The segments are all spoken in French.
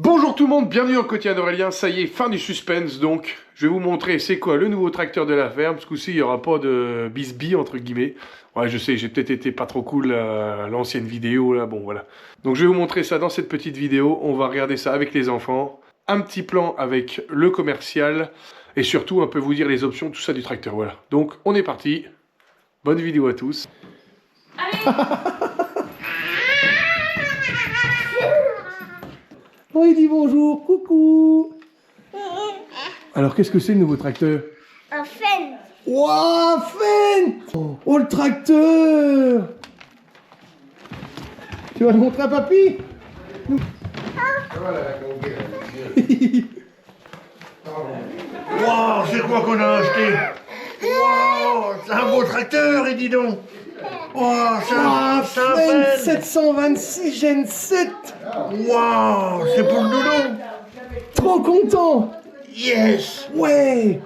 Bonjour tout le monde, bienvenue au quotidien d'Aurélien. Ça y est, fin du suspense donc. Je vais vous montrer c'est quoi le nouveau tracteur de la ferme. Ce coup-ci, il n'y aura pas de bisbille entre guillemets. Ouais, je sais, j'ai peut-être été pas trop cool à l'ancienne vidéo là, bon voilà. Donc je vais vous montrer ça dans cette petite vidéo. On va regarder ça avec les enfants. Un petit plan avec le commercial. Et surtout, un peu vous dire les options, tout ça du tracteur, voilà. Donc, on est parti. Bonne vidéo à tous. Oh, il dit bonjour, coucou. Alors, qu'est-ce que c'est le nouveau tracteur? Un Fendt. Waouh, Fendt. Oh, le tracteur. Tu vas le montrer à papy? Waouh, c'est quoi qu'on a acheté? Waouh, c'est un beau tracteur, et dis donc. Waouh, c'est un Fendt Fendt. 726 Gen 7. Waouh, c'est pour le doudou. Trop content. Yes. Ouais.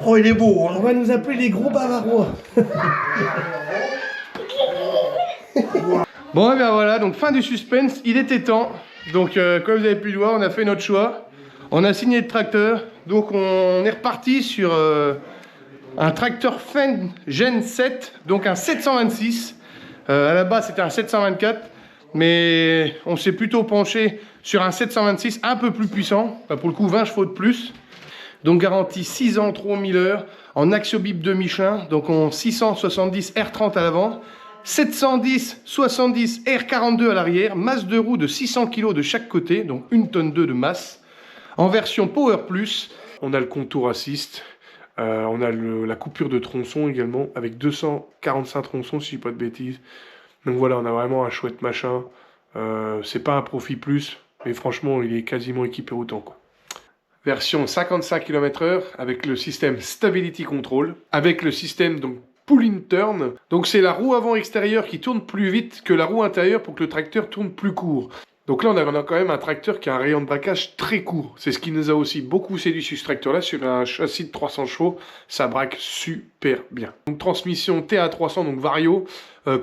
Oh, il est beau, On hein. va nous appeler les gros bavarois. Bon, et bien voilà, donc fin du suspense, il était temps. Donc, comme vous avez pu le voir, on a fait notre choix. On a signé le tracteur. Donc, on est reparti sur un tracteur Fendt Gen 7, donc un 726. À la base, c'était un 724. Mais on s'est plutôt penché sur un 726 un peu plus puissant. Enfin, pour le coup, 20 chevaux de plus. Donc, garantie 6 ans, 3000 heures. En Axiobip de Michelin. Donc, en 670 R30 à l'avant. 710, 70, R42 à l'arrière, masse de roue de 600 kg de chaque côté, donc 1,2 tonne de masse. En version Power Plus, on a le contour assist, on a la coupure de tronçon également, avec 245 tronçons si je dis pas de bêtises. Donc voilà, on a vraiment un chouette machin. C'est pas un Profit Plus, mais franchement, il est quasiment équipé autant, quoi. Version 55 km/h avec le système Stability Control, avec le système donc pull-in turn. Donc c'est la roue avant extérieure qui tourne plus vite que la roue intérieure pour que le tracteur tourne plus court. Donc là on a quand même un tracteur qui a un rayon de braquage très court. C'est ce qui nous a aussi beaucoup séduit sur ce tracteur là, sur un châssis de 300 chevaux, ça braque super bien. Donc transmission TA300, donc Vario,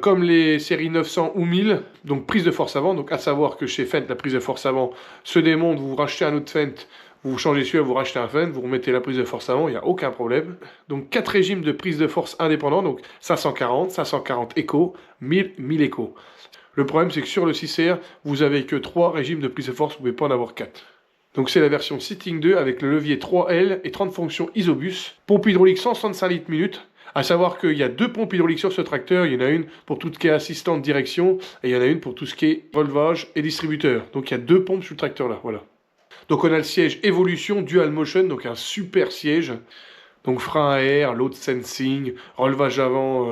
comme les séries 900 ou 1000, donc prise de force avant. Donc à savoir que chez Fendt la prise de force avant se démonte, vous rachetez un autre Fendt, vous changez celui-là, vous rachetez un Fendt, vous remettez la prise de force avant, il n'y a aucun problème. Donc 4 régimes de prise de force indépendants, donc 540, 540 Eco, 1000, 1000 Eco. Le problème c'est que sur le 6R, vous avez que 3 régimes de prise de force, vous ne pouvez pas en avoir 4. Donc c'est la version Sitting 2 avec le levier 3L et 30 fonctions isobus. Pompe hydraulique 165 litres minute. À savoir qu'il y a 2 pompes hydrauliques sur ce tracteur, il y en a une pour tout ce qui est assistant de direction et il y en a une pour tout ce qui est relevage et distributeur. Donc il y a 2 pompes sur le tracteur là, voilà. Donc on a le siège Evolution Dual Motion, donc un super siège. Donc frein à air, load sensing, relevage avant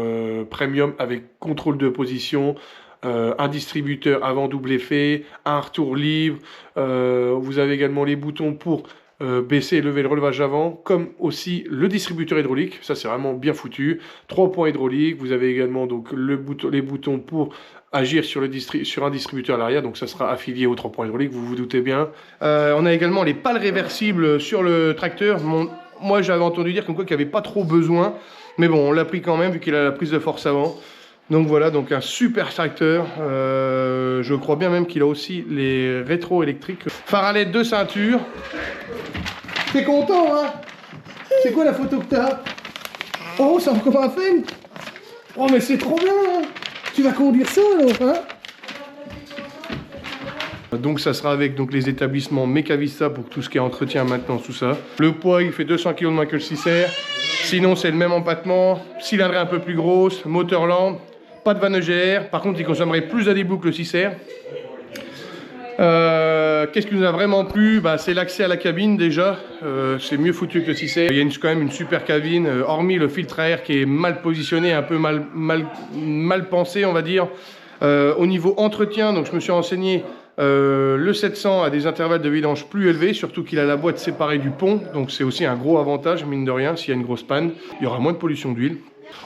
premium avec contrôle de position, un distributeur avant double effet, un retour libre. Vous avez également les boutons pour baisser et lever le relevage avant, comme aussi le distributeur hydraulique. Ça c'est vraiment bien foutu. 3 points hydrauliques. Vous avez également donc les boutons pour agir sur un distributeur à l'arrière, donc ça sera affilié aux 3 points hydrauliques, vous vous doutez bien. On a également les pales réversibles sur le tracteur. Moi j'avais entendu dire comme quoi qu'il n'y avait pas trop besoin, mais bon on l'a pris quand même vu qu'il a la prise de force avant. Donc voilà, donc un super tracteur. Je crois bien même qu'il a aussi les rétros électriques. Phare à LED de ceinture. T'es content, hein? C'est quoi la photo que t'as? Oh, c'est encore un Fendt. Oh, mais c'est trop bien, hein? Tu vas conduire ça alors, hein? Donc ça sera avec donc, les établissements Mecavista pour tout ce qui est entretien, maintenance, tout ça. Le poids il fait 200 kg de moins que le 6R. Sinon c'est le même empattement, cylindrée un peu plus grosse, moteur lent, pas de vanne EGR. Par contre il consommerait plus d'adibou que le 6R. Qu'est-ce qui nous a vraiment plu? C'est l'accès à la cabine déjà, c'est mieux foutu que le 6R. Il y a quand même une super cabine, hormis le filtre à air qui est mal positionné, un peu mal pensé on va dire. Au niveau entretien, donc je me suis renseigné, le 700 a des intervalles de vidange plus élevés, surtout qu'il a la boîte séparée du pont, donc c'est aussi un gros avantage mine de rien. S'il y a une grosse panne, il y aura moins de pollution d'huile.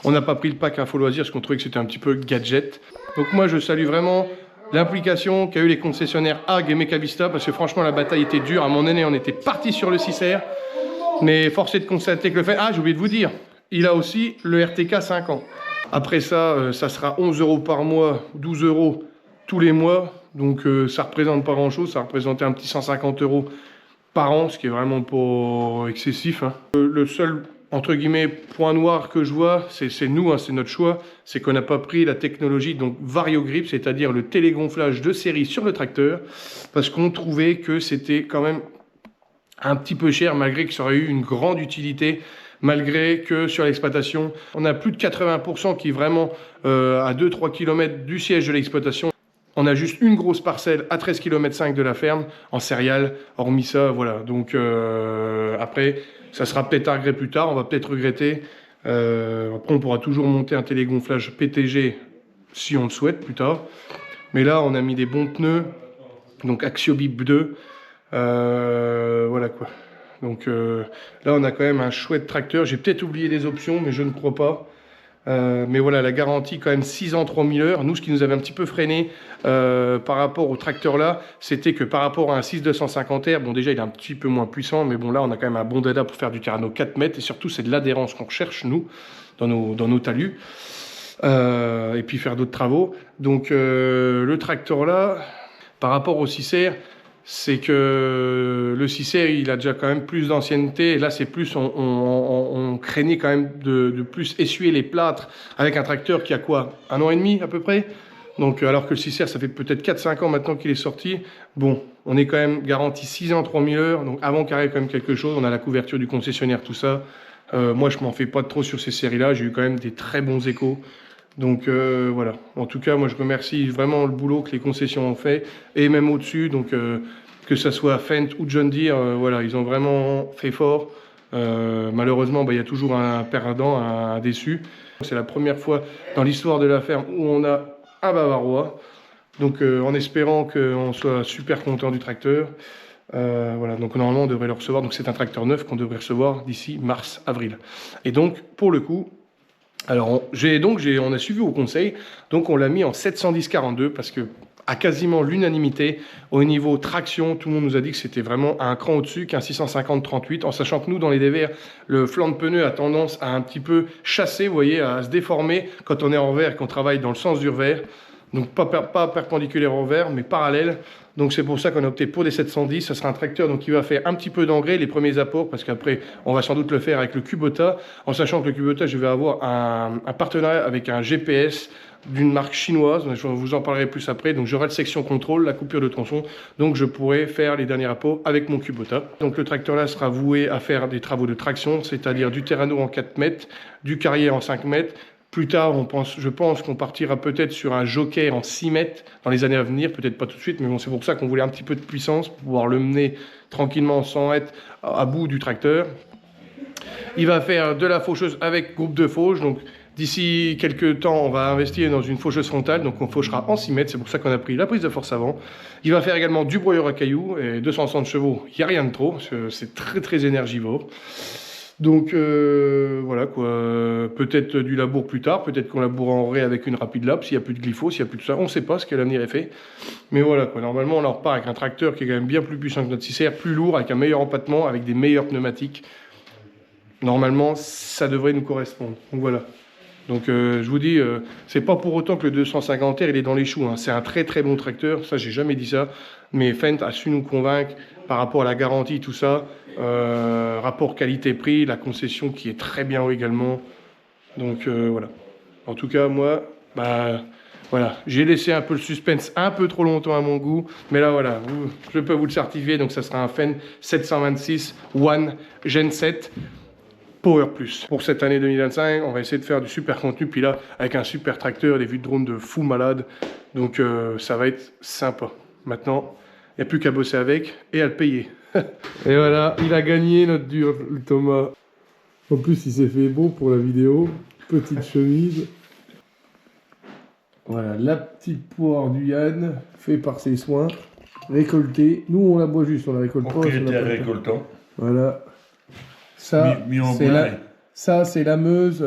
On n'a pas pris le pack Info Loisirs parce qu'on trouvait que c'était un petit peu gadget. Donc moi je salue vraiment l'implication qu'a eu les concessionnaires Ag et Mecavista, parce que franchement la bataille était dure. À mon année on était parti sur le 6R, mais force est de constater que le fait... Ah, j'ai oublié de vous dire, il a aussi le RTK 5 ans. Après ça, ça sera 11 € par mois, 12 € tous les mois. Donc ça représente pas grand chose, ça représentait un petit 150 € par an, ce qui est vraiment pas excessif, hein. Le seul entre guillemets point noir que je vois, c'est nous, hein, c'est notre choix, c'est qu'on n'a pas pris la technologie donc VarioGrip, c'est-à-dire le télégonflage de série sur le tracteur, parce qu'on trouvait que c'était quand même un petit peu cher, malgré que ça aurait eu une grande utilité, malgré que sur l'exploitation, on a plus de 80% qui est vraiment à 2-3 km du siège de l'exploitation. On a juste une grosse parcelle à 13,5 km de la ferme, en céréales, hormis ça, voilà. Donc après, ça sera peut-être à regret plus tard, on va peut-être regretter. Après, on pourra toujours monter un télégonflage PTG si on le souhaite plus tard. Mais là, on a mis des bons pneus, donc Axiobip 2. Voilà quoi. Donc là, on a quand même un chouette tracteur. J'ai peut-être oublié des options, mais je ne crois pas. Mais voilà, la garantie quand même 6 ans, 3000 heures. Nous, ce qui nous avait un petit peu freiné par rapport au tracteur là, c'était que par rapport à un 6250R, bon déjà il est un petit peu moins puissant, mais bon là on a quand même un bon dada pour faire du Terrano 4 mètres, et surtout c'est de l'adhérence qu'on recherche nous, dans nos talus, et puis faire d'autres travaux. Donc le tracteur là, par rapport au 6R, c'est que le 6R, il a déjà quand même plus d'ancienneté. Et là, c'est plus, on craignait quand même de plus essuyer les plâtres avec un tracteur qui a quoi, 1 an et demi à peu près. Donc, alors que le 6R, ça fait peut-être 4-5 ans maintenant qu'il est sorti. Bon, on est quand même garanti 6 ans, 3000 heures. Donc, avant qu'il arrive quand même quelque chose, on a la couverture du concessionnaire, tout ça. Moi, je m'en fais pas trop sur ces séries-là. J'ai eu quand même des très bons échos. Donc voilà, en tout cas moi je remercie vraiment le boulot que les concessions ont fait, et même au-dessus, donc que ça soit Fendt ou John Deere, voilà, ils ont vraiment fait fort. Malheureusement, il y a toujours un perdant, un déçu. C'est la première fois dans l'histoire de la ferme où on a un Bavarois, donc en espérant qu'on soit super content du tracteur. Voilà, donc normalement on devrait le recevoir, donc c'est un tracteur neuf qu'on devrait recevoir d'ici mars-avril. Et donc pour le coup, alors, on a suivi au conseil, donc on l'a mis en 710-42 parce que à quasiment l'unanimité, au niveau traction, tout le monde nous a dit que c'était vraiment un cran au-dessus qu'un 650-38, en sachant que nous, dans les dévers, le flanc de pneu a tendance à un petit peu chasser, vous voyez, à se déformer quand on est en vert et qu'on travaille dans le sens du revers. Donc pas perpendiculaire au vert, mais parallèle. Donc c'est pour ça qu'on a opté pour des 710. Ça sera un tracteur donc qui va faire un petit peu d'engrais, les premiers apports, parce qu'après on va sans doute le faire avec le Kubota, en sachant que le Kubota, je vais avoir un partenariat avec un GPS d'une marque chinoise. Je vous en parlerai plus après. Donc j'aurai le section contrôle, la coupure de tronçon, donc je pourrai faire les derniers apports avec mon Kubota. Donc le tracteur là sera voué à faire des travaux de traction, c'est-à-dire du Terrano en 4 mètres, du Carrier en 5 mètres. Plus tard, je pense qu'on partira peut-être sur un Joker en 6 mètres dans les années à venir, peut-être pas tout de suite, mais bon, c'est pour ça qu'on voulait un petit peu de puissance pour pouvoir le mener tranquillement sans être à bout du tracteur. Il va faire de la faucheuse avec groupe de fauche, donc d'ici quelques temps, on va investir dans une faucheuse frontale, donc on fauchera en 6 mètres, c'est pour ça qu'on a pris la prise de force avant. Il va faire également du broyeur à cailloux, et 260 chevaux, il n'y a rien de trop, c'est très très énergivore. Donc voilà quoi, peut-être du labour plus tard, peut-être qu'on labourera en ré avec une rapide lap, s'il n'y a plus de glypho, s'il n'y a plus de ça, on ne sait pas ce que l'avenir est fait. Mais voilà quoi, normalement on en repart avec un tracteur qui est quand même bien plus puissant que notre 6R, plus lourd, avec un meilleur empattement, avec des meilleurs pneumatiques. Normalement ça devrait nous correspondre, donc voilà. Donc je vous dis, c'est pas pour autant que le 250R il est dans les choux, hein. C'est un très très bon tracteur, ça j'ai jamais dit ça, mais Fendt a su nous convaincre par rapport à la garantie, tout ça, rapport qualité-prix, la concession qui est très bien également, donc voilà. En tout cas moi, voilà, j'ai laissé un peu le suspense un peu trop longtemps à mon goût, mais là voilà, je peux vous le certifier, donc ça sera un Fendt 726 One Gen 7 Power Plus. Pour cette année 2025, on va essayer de faire du super contenu, puis là, avec un super tracteur, des vues de drone de fou malade, donc ça va être sympa. Maintenant, il n'y a plus qu'à bosser avec et à le payer. Et voilà, il a gagné notre dur, le Thomas. En plus, il s'est fait beau pour la vidéo. Petite chemise. Voilà, la petite poire du Yann, fait par ses soins, récoltée. Nous, on la boit juste, on la récolte pas. Propriétaire récoltant. Voilà. Ça, c'est la Meuse.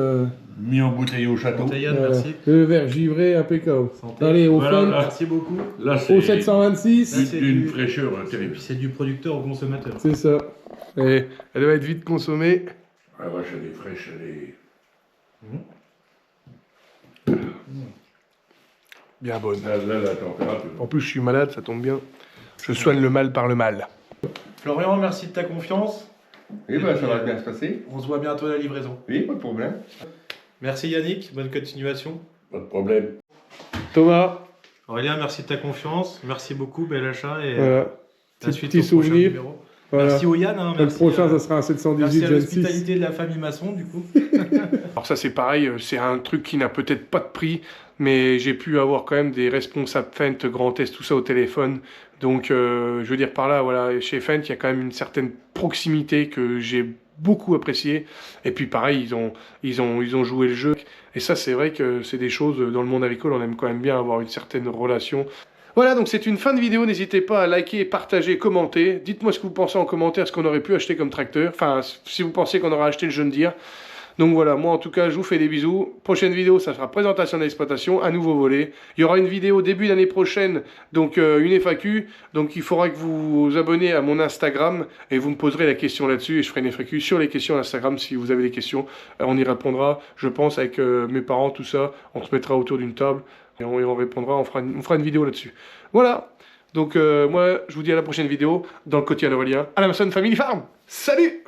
Mis en bouteille au château. Merci. Le verre givré, impeccable. Santé. Allez, au Voilà, fun. Merci beaucoup. Là, Au 726. d'une fraîcheur Et terrible. puis c'est du producteur au consommateur. C'est ça. Et elle va être vite consommée. La vache, elle est fraîche, elle est... bien bonne. La température. En plus, je suis malade, ça tombe bien. Je soigne le mal par le mal. Florian, merci de ta confiance. Oui, bah, ça va bien se passer. On se voit bientôt à la livraison. Oui, pas de problème. Merci Yannick, bonne continuation. Pas de problème. Thomas, Aurélien, merci de ta confiance. Merci beaucoup, bel achat. Et voilà. la suite Petit au prochain souvenir. numéro. Voilà. Merci au Yann. Hein, Le merci, prochain, ça sera un 718 merci à Gen 6. l'hospitalité de la famille Masson, du coup. Alors ça c'est pareil, c'est un truc qui n'a peut-être pas de prix, mais j'ai pu avoir quand même des responsables Fendt, Grand Est, tout ça au téléphone. Donc je veux dire par là, voilà, chez Fendt, il y a quand même une certaine proximité que j'ai beaucoup apprécié. Et puis pareil, ils ont joué le jeu. Et ça c'est vrai que c'est des choses, dans le monde agricole, on aime quand même bien avoir une certaine relation. Voilà, donc c'est une fin de vidéo, n'hésitez pas à liker, partager, commenter. Dites-moi ce que vous pensez en commentaire, ce qu'on aurait pu acheter comme tracteur. Enfin, si vous pensez qu'on aurait acheté le John Deere. Donc voilà, moi en tout cas, je vous fais des bisous. Prochaine vidéo, ça sera présentation d'exploitation, un nouveau volet. Il y aura une vidéo début d'année prochaine, donc une FAQ. Donc il faudra que vous vous abonnez à mon Instagram et vous me poserez la question là-dessus. Et je ferai une FAQ sur les questions Instagram si vous avez des questions. On y répondra, je pense, avec mes parents, tout ça. On se mettra autour d'une table et on répondra, on fera une vidéo là-dessus. Voilà, donc moi je vous dis à la prochaine vidéo dans le quotidien d'Aurélien, à l'Amazon Family Farm. Salut!